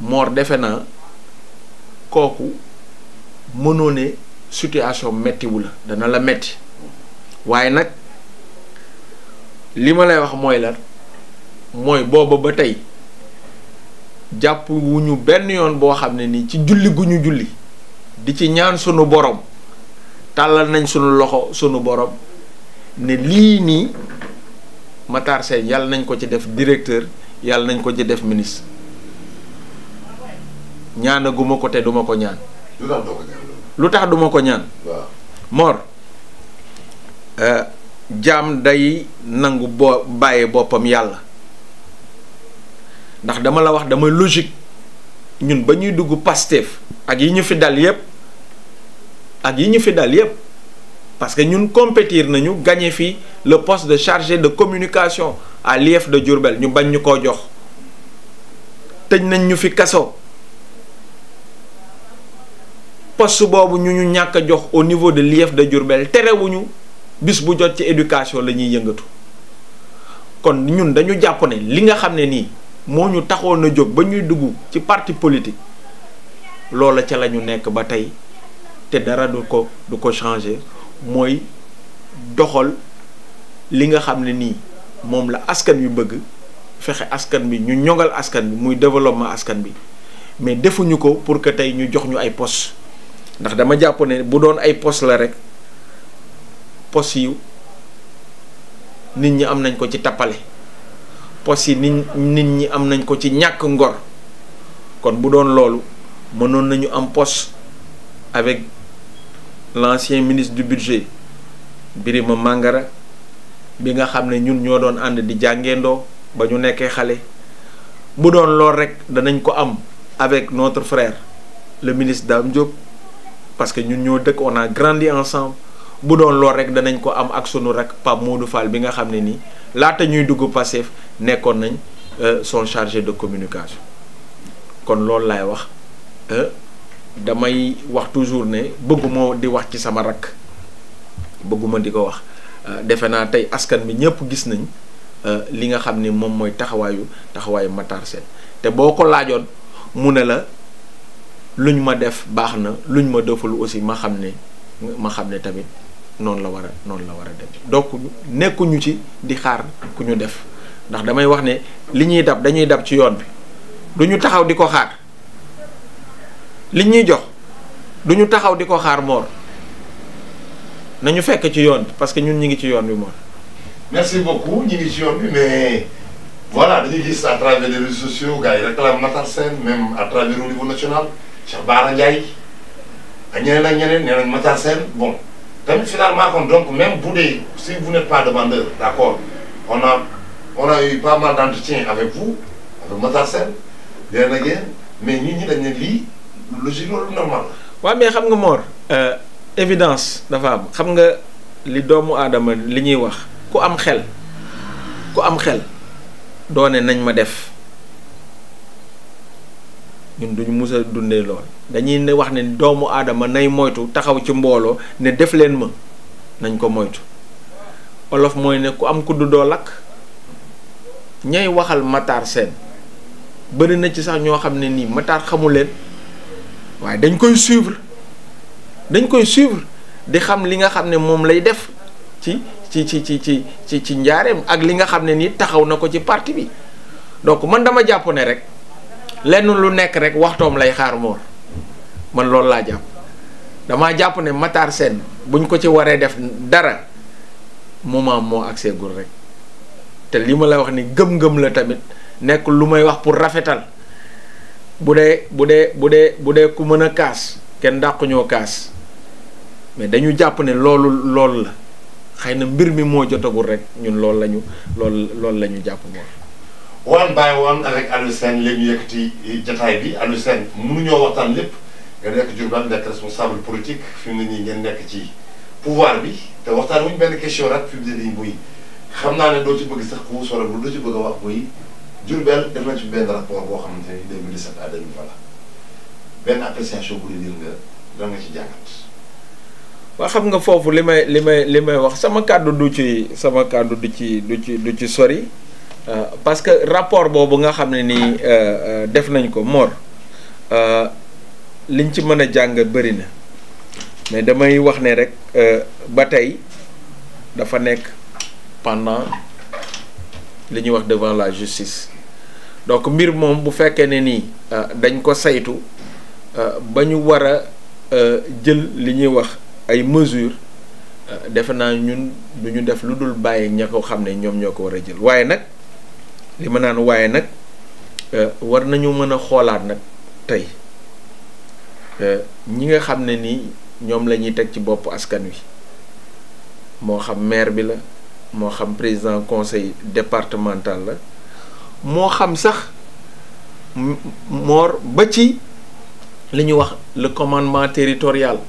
Mor defe naa kooku mënoo ne situation mettiwu la dana la metti waaye nag li ma lay wax mooy la mooy booba ba tey jàpp wu ñu benn yoon boo xam ne nii ci julli gu ñu julli di ci ñaan sunu borom tàllal nañ sunu loxo sunu borom ne lii nii Matar Sène yàlla nañ ko ci def directeur yàlla nañ ko ci def ministre ñaanaguma ko te duma ko ñaan. lu tax duma ko ñaan. waaw Mor jaam day nangu bàyyee boppam yàlla ndax dama la wax dama logique ñun ba ñuy dugg Pastef ak yi ñu fi dal yépp parce que ñun compétir nañu gagné fi le poste de chargé de communication à l'IEF de Diourbel ñu bañ ñu koo jox tëj nañ ñu fi kaso poste boobu ñu ñàkk a jox au niveau de l'IEF de Diourbel terewuñu bis bu jot ci éducation la ñuy yëngatu kon ñun dañu jàpp ne li nga xam ne nii moo ñu taxoon a jóg ba ñuy dugg ci parti politique loola ca la ñu nekk ba tey te dara du ko changer mooy doxal li nga xam ne nii moom la askan wi bëgg fexe askan bi ñu ñoŋal askan bi muy développement askan bi mais defuñu ko pour que tey ñu jox ñu ay poste ndax dama jàpp ne bu doon ay poste la rek poste yi nit ñi am nañ ko ci tappale poste yi nit ñi am nañ ko ci ñàkk ngor kon bu doon loolu mënoon nañu am poste avec l'ancien ministre du budget Birima Mangara bi nga xam ne ñun ñoo doon ànd di jàngeendoo ba ñu nekkee xale bu doon lool rek danañ ko am avec notre frère le ministre Dame Diop parce que ñun ñoo dëkk on a grandi ensemble bu doon lool rek danañ ko am ak sunu rek Pape Modou Fall bi nga xam ne nii laata ñuy dugg Pastef nekkoon nañ son chargé de communication kon loolu laay wax damay wax toujours ne bëgguma di wax ci sama rakk bëgguma di ko wax defe naa tey askan bi ñëpp gis nañ li nga xam ni moom mooy taxawaayu Matar Sène te boo ko laajoon mu ne la luñ ma def baax na luñ ma deful aussi ma xam ne tamit noonu la war a dem donc nekkuñu ci di xaar ku ñu def ndax damay wax ne li ñuy dab dañuy dab ci yoon bi du ñu taxaw di ko xaar li ñuy jox du ñu taxaw di ko xaar Mor nañu fekk ci yoon bi parce que ñun ñi ngi ci yoon bi Mor. merci beaucoup ñi ngi ci yoon bi mais voilà dañuy gis à travers les réseaux sociaux gars yi réclament Matar Sène même à travers au niveau national Cheikh Bara Ndiaye ak ñeneen nee nañ Matar Sène bon tamit finalement kon donc même bu dee si vous n'êtes pas demandeur d'accord on a eu pas mal d'entretien avec vous avec Matar Sène léegi nag yéen mais ñi dañ ne lii logique loolu normal la. waaw mais xam nga Mor évidence dafa am xam nga li doomu aadama li ñuy wax ku am xel doone nañ ma def ñun duñu mus a dundee lool dañuy ne wax ne doomu aadama nay moytu taxaw ci mbooloo ne def leen ma nañ ko moytu olof mooy ne ku am kuddu doo lakk ñay waxal Matar Sène bëri na ci sax ñoo xam ne nii Matar xamu leen waaye dañ koy suivre di xam li nga xam ne moom lay def ci njaareem ak li nga xam ne nii taxaw na ko ci parti bi donc man dama jàpp ne rek lenn lu nekk rek waxtoom lay xaar Mor man loolu laa jàpp damaa jàpp ne Matar Sène buñ ko ci waree def dara moment moo accès gul rek te li ma la wax ni gëm-gëm la tamit nekk lu may wax pour rafetal bu dee ku mën a kaas kenn dàqu ñoo kaas mais dañu jàpp ne loolu la xëy na mbir mi moo jotagul rek ñun loolu la ñu jàpp moom. one by one avec Aliou Sène léegi ñu yëkkati jataay bi Aliou Sène mënuñoo waxtaan lépp nga nekk Diourbel nekk responsable politique fi mu ne nii ngeen nekk ci pouvoir bi te waxtaan wuñ benn question rek fi mu ne nii muy xam naa ne doo ci bëgg sax ku sore lu doo ci bëgg a wax muy Diourbel def na ci benn rapport boo xamante ni 2017 à 2020 benn appréciation bu dee nga ci jàngat. waa xam nga foofu li may wax sama kàddu du ci sori parce que rapport boobu nga xam ne nii def nañ ko Mor liñ ci mën a jàng bëri na mais damay wax ne rek ba tey dafa nekk pendant li ñuy wax devant la justice donc mbir moom bu fekkee ne nii dañ ko saytu ba ñu war a jël li ñuy wax ay mesures defe naa ñun du ñu def lu dul bàyyi ña ko xam ne ñoom ñoo ko war a jël waaye nag li ma naan waaye nag war nañu mën a xoolaat nag tey ñi nga xam ne nii ñoom la ñuy teg ci bopp askan wi moo xam maire bi la moo xam président conseil départemental la moo xam sax Mor ba ci li ñuy wax le commandement territorial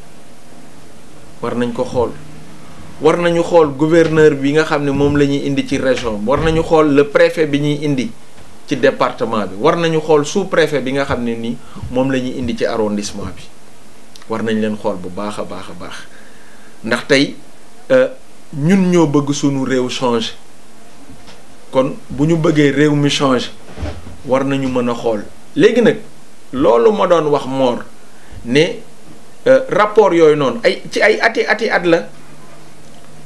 war nañ ko xool war nañu xool gouverneur bi nga xam ne moom la ñuy indi ci région war nañu xool le préfet bi ñuy indi ci département bi war nañu xool sous-préfet bi nga xam ne nii moom la ñuy indi ci arrondissement bi war nañ leen xool bu baax a baax a baax ndax tey ñun ñoo bëgg sunu réew changer kon bu ñu bëggee réew mi changer war nañu mën a xool léegi nag loolu ma doon wax Mor ne rapport yooyu noonu ci ay ati at la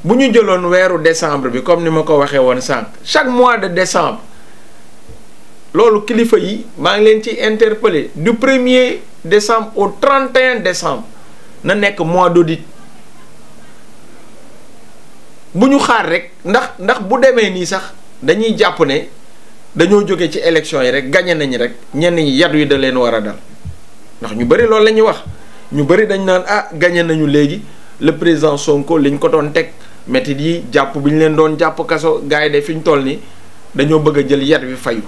bu ñu jëloon weeru décembre bi comme ni ma ko waxee woon sànq chaque mois de décembre loolu kilifa yi maa ngi leen ci interpellé du 1er décembre au 31 décembre na nekk mois d'audit bu ñu xaar rek ndax bu demee nii sax dañuy jàpp ne dañoo jóge ci élection yi rek gagné nañ rek ñenn ñi yat wi da leen war a dal ndax ñu bëri loolu la ñuy wax ñu bëri dañ naan gagné nañu léegi le président Sonko liñ ko doon teg métit yi jàpp bi ñu leen doon jàpp kaso gars yi de fi ñu toll nii dañoo bëgg a jël yat wi fayu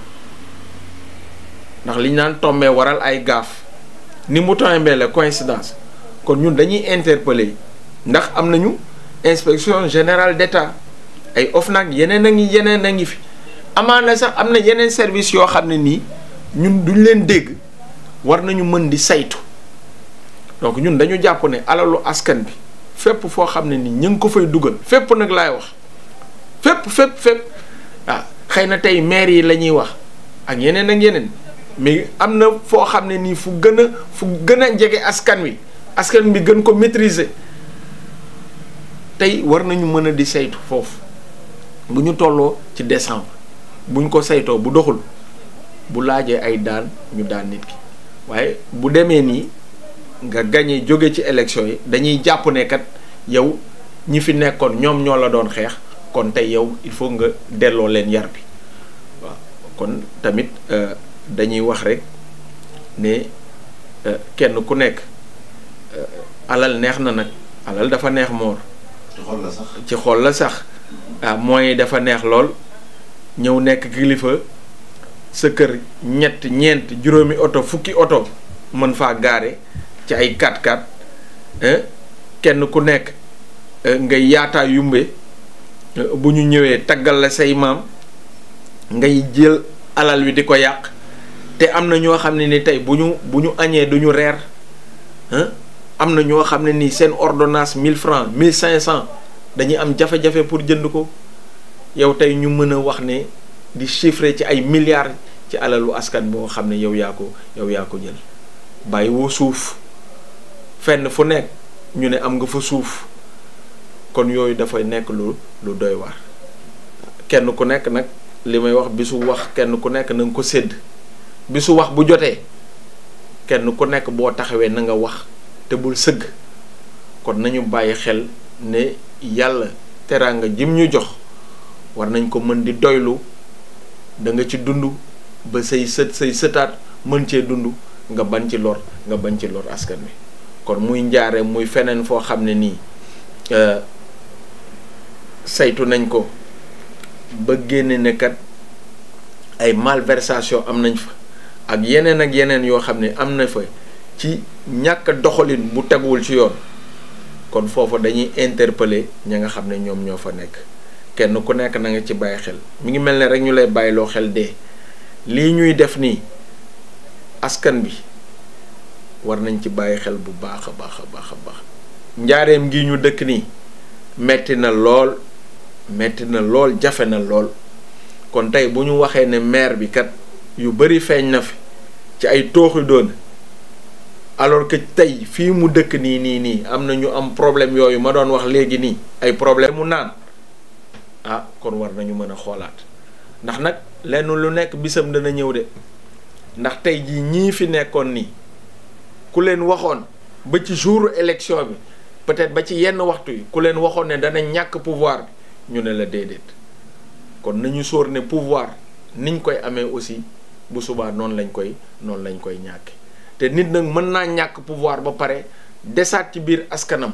ndax liñ naan tombé waral ay gaaf ni mu tombé la coïncidence kon ñun dañuy interpeller ndax am nañu inspection générale d'État ay OFNAC yeneen a ngi fi amaana sax am na yeneen service yoo xam ne nii ñun duñ leen dégg war nañu mën di saytu donc ñun dañu jàpp ne alalu askan bi fépp foo xam ne nii ñu ngi ko fay dugal fépp nag laay wax fépp xëy na tey maire yi la ñuy wax ak yeneen mais am na foo xam ne nii fu gën a jege askan bi gën ko maîtriser tey war nañu mën a di saytu foofu bu ñu tolloo ci décembre buñ ko saytoo bu doxul bu laajee ay daan ñu daan nit ki waaye bu demee nii nga gañe jóge ci élection yi dañuy jàpp ne kat yow ñi fi nekkoon ñoom ñoo la doon xeex kon tey yow il faut nga delloo leen yar bi waaw kon tamit dañuy wax rek ne kenn ku nekk alal neex na nag alal dafa neex Mor. ci xol la sax ci xol la sax mooy dafa neex lool ñëw nekk kilifa sa kër ñett ñeent juróomi oto fukki oto mën faa gaare ci ay 4x4 kenn ku nekk ngay yaataa yumbe bu ñu ñëwee taggal la say maam ngay jël alal wi di ko yàq te am na ñoo xam ne ni tey bu ñu añee du ñu reer am na ñoo xam ne nii seen ordonnance 1000 francs 1500 dañuy am jafe-jafe pour jënd ko yow tey ñu mën a wax ne di chiffrer ci ay milliards ci alalu askan boo xam ne yow yaa ko jël bàyyi woo suuf fenn fu nekk ñu ne am nga fa suuf kon yooyu dafay nekk lu doy waar kenn ku nekk nag li may wax bisu wax kenn ku nekk na nga ko sédd bisu wax bu jotee kenn ku nekk boo taxawee na nga wax te bul sëgg kon nañu bàyyi xel ne yàlla teraanga jim ñu jox war nañ ko mën di doylu da nga ci dund ba say sëtaat mën cee dund nga bañ ci lor askan wi kon muy njaare muy feneen foo xam ne nii saytu nañ ko ba génne ne kat ay malversation am nañ fa ak yeneen yoo xam ne am na fa ci ñàkk doxalin bu teguwul ci yoon kon foofu dañuy interpeller ña nga xam ne ñoom ñoo fa nekk kenn ku nekk na nga ci bàyyi xel mi ngi mel ne rek ñu lay bàyyiloo xel dee lii ñuy def nii askan bi war nañ ci bàyyi xel bu baax a baax njaareem gi ñu dëkk nii metti na lool jafe na lool kon tey bu ñu waxee ne maire bi kat yu bari feeñ na fi ci ay tooxi doon alors que tey fii mu dëkk nii am na ñu am problème yooyu ma doon wax léegi nii ay problème mu naan kon war nañu mën a xoolaat ndax nag lenn lu nekk bisam dana ñëw de ndax tey jii ñii fi nekkoon nii ku leen waxoon ba ci jour élection bi peut-être ba ci yenn waxtu yi ku leen waxoon ne dana ñàkk pouvoir bi ñu ne la déedéet kon nañu sóor ne pouvoir niñ koy amee aussi bu subaa noonu lañ koy ñàkke te nit nag mën naa ñàkk pouvoir ba pare desaat ci biir askanam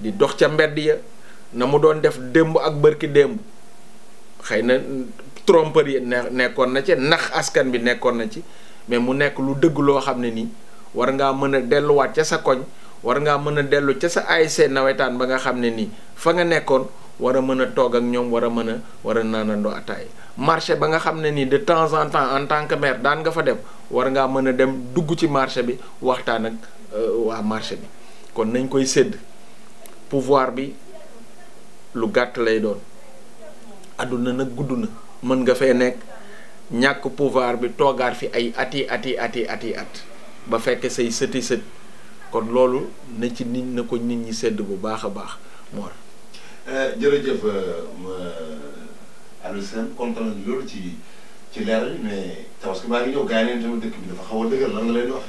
di dox ca mbedd ya na mu doon def démb ak bërki démb xëy na tromperie nekkoon na ci nax askan bi nekkoon na ci mais mu nekk lu dëgg loo xam ne nii war ngaa mën a delluwaat ca sa koñ war ngaa mën a dellu ca sa ASC nawetaan ba nga xam ne nii fa nga nekkoon war a mën a toog ak ñoom war a naanandoo ataay marché ba nga xam ne nii de temps en temps en tant que maire daan nga fa dem war ngaa mën a dem dugg ci marché bi waxtaan ak waa marché bi kon nañ koy sédd pouvoir bi lu gàtt lay doon àdduna nag gudd na mën nga fee nekk ñàkk pouvoir bi toogaat fi ay ati at ba fekk say sët kon loolu na ko nit ñi sédd bu baax a baax Mor. jërëjëf Aliou Sène kontaan nañu loolu ci leeral yi mais tabaski baa ngi ñëw gars yi neen tamit dëkk bi dafa xaw a dëgër lan nga leen wax.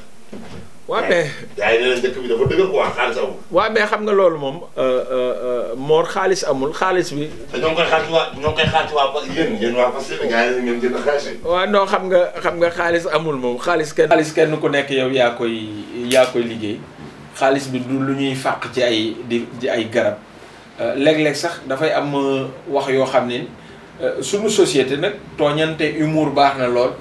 waaw mais gars yi neen dëkk bi dafa dëgër quoi xaalis amul. waaw mais xam nga loolu moom Mor xaalis amul xaalis bi. te ñoo ngi koy xaar ci waa yéen waa parce que gars yi ngeen jënd xaalis yi. waaw non xam nga xaalis amul moom xaalis kenn ku nekk yow yaa koy liggéey xaalis bi du lu ñuy fàq ci ay garab léeg-léeg sax dafay am wax yoo xam ne suñu société nag tooñante humour baax na lool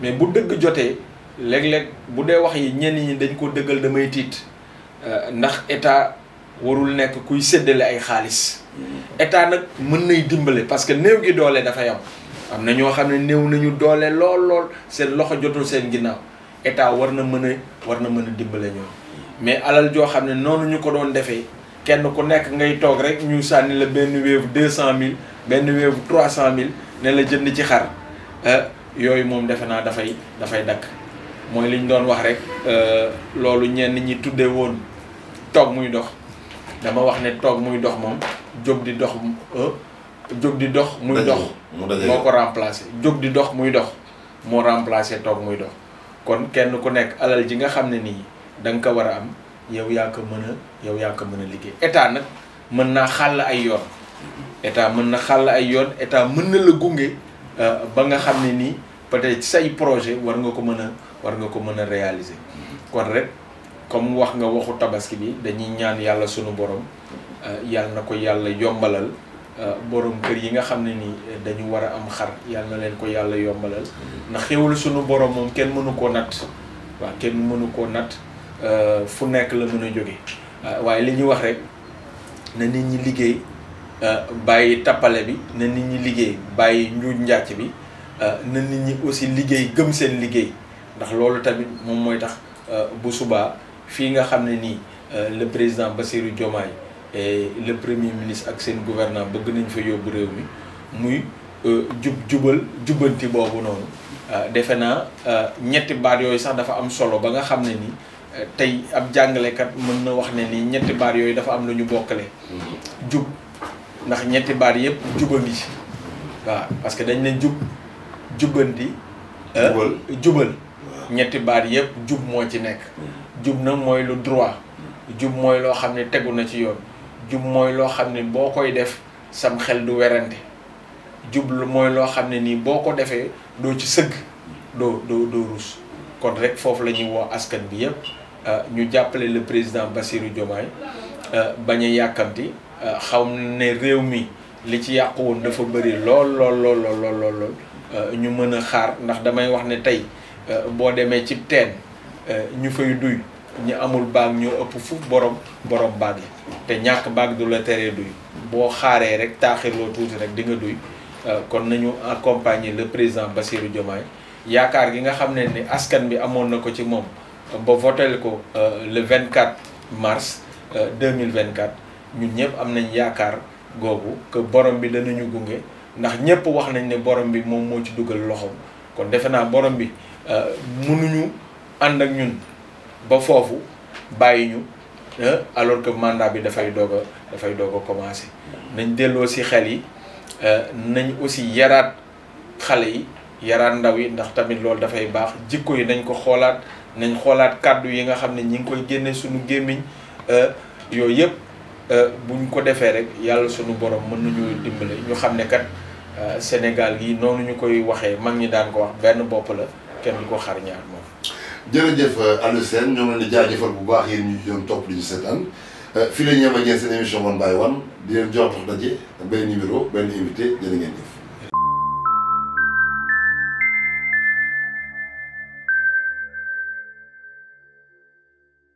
mais bu dëgg jotee léeg-léeg bu dee wax yi ñenn ñi dañ ko dëggal damay tiit ndax état warul nekk kuy séddale ay xaalis état nag mën nay dimbale parce que néew gi doole dafay am na ñoo xam ne néew nañu doole lool seen loxo jotul seen ginnaaw état war na mën a dimbale ñoom mais alal joo xam ne noonu ñu ko doon defee kenn ku nekk ngay toog rek ñu sànni la benn wéevu 200 000 benn wéevu 300 000 ne la jënd ci xar yooyu moom defe naa dafay dakk mooy li ñu doon wax rek loolu ñenn ñi tuddee woon toog muy dox dama wax ne toog muy dox moom jóg di dox muy dox moo ko remplacé jóg di dox muy dox moo remplacé toog muy dox kon kenn ku nekk alal ji nga xam ne nii da nga ko war a am yow yaa ko mën a liggéey. état nag mën naa xàll ay yoon état mën na la gunge ba nga xam ne nii peut-être say projet war nga ko mën a réaliser. kon rek comme wax nga waxu tabaski bi dañuy ñaan yàlla sunu borom yàlla na ko yàlla yombalal borom kër yi nga xam ne nii dañu war a am xar yàlla na leen ko yàlla yombalal ndax xéwal sunu borom moom kenn mënu koo natt waaw kenn mënu koo natt fu nekk la mën a jóge waaye li ñu wax rek na nit ñi liggéey bàyyi tappale bi na nit ñi liggéey bàyyi njuuj njàcc bi na nit ñi aussi liggéey gëm seen liggéey ndax loolu tamit moom mooy tax bu subaa fii nga xam ne nii le président Bassirou Diomaye et le premier ministre ak seen gouvernement bëgg nañ fa yóbbu réew mi muy jubbanti boobu noonu defe naa ñetti baat yooyu sax dafa am solo ba nga xam ne nii tey ab jàngalekat mën na wax ne nii ñetti baat yooyu dafa am lu ñu bokkale jub ndax ñetti baat yëpp juba ngi ci waaw parce que dañ ne jubbanti jubal ñetti baat yëpp jub moo ci nekk jub nag mooy lu droit jub mooy loo xam ne tegu na ci yoon jub mooy loo xam ne boo koy def sam xel du werante jub mooy loo xam ne nii boo ko defee doo ci sëgg doo rus kon rek foofu la ñuy woo askan bi yëpp ñu jàppale le président Bassirou Diomaye bañ a yàkkamti xam ne réew mi li ci yàqu woon dafa bëri lool ñu mën a xaar ndax damay wax ne tey boo demee ci teen ñu fay duy ñu amul baag ñoo ëpp fu borom baag yi te ñàkk baag du la teree duy boo xaaree rek taaxirloo tuuti rek di nga duy kon nañu accompagner le président Bassirou Diomaye yaakaar gi nga xam ne ni askan bi amoon na ko ci moom ba votel ko le 24 mars 2024 ñun ñëpp am nañ yaakaar googu que borom bi danañu gunge ndax ñëpp wax nañ ne borom bi moom moo ci dugal loxoom kon defe naa borom bi mënuñu ànd ak ñun ba foofu bàyyi ñu alors que mandat bi dafay doog a commencer nañ delloo ci xel yi nañ aussi yaraat xale yi yaraat ndaw yi ndax tamit loolu dafay baax jikko yi nañ ko xoolaat nañ xoolaat kàddu yi nga xam ne ñi ngi koy génne suñu gémmiñ yooyu yëpp buñ ko defee rek yàlla suñu borom mën nañu dimbale ñu xam ne kat Sénégal gi noonu ñu koy waxee mag ñi daan ko wax benn bopp la kenn du ko xar ñaar moom. jërëjëf Aliou Sène ñoo ngi leen di jaajëfal bu baax yéen ñu doon topp di ñu seetaan fii la ñu yem ak yéen seen émission One by One di leen jox daje benn numéro benn invité jërë ngeen jëf.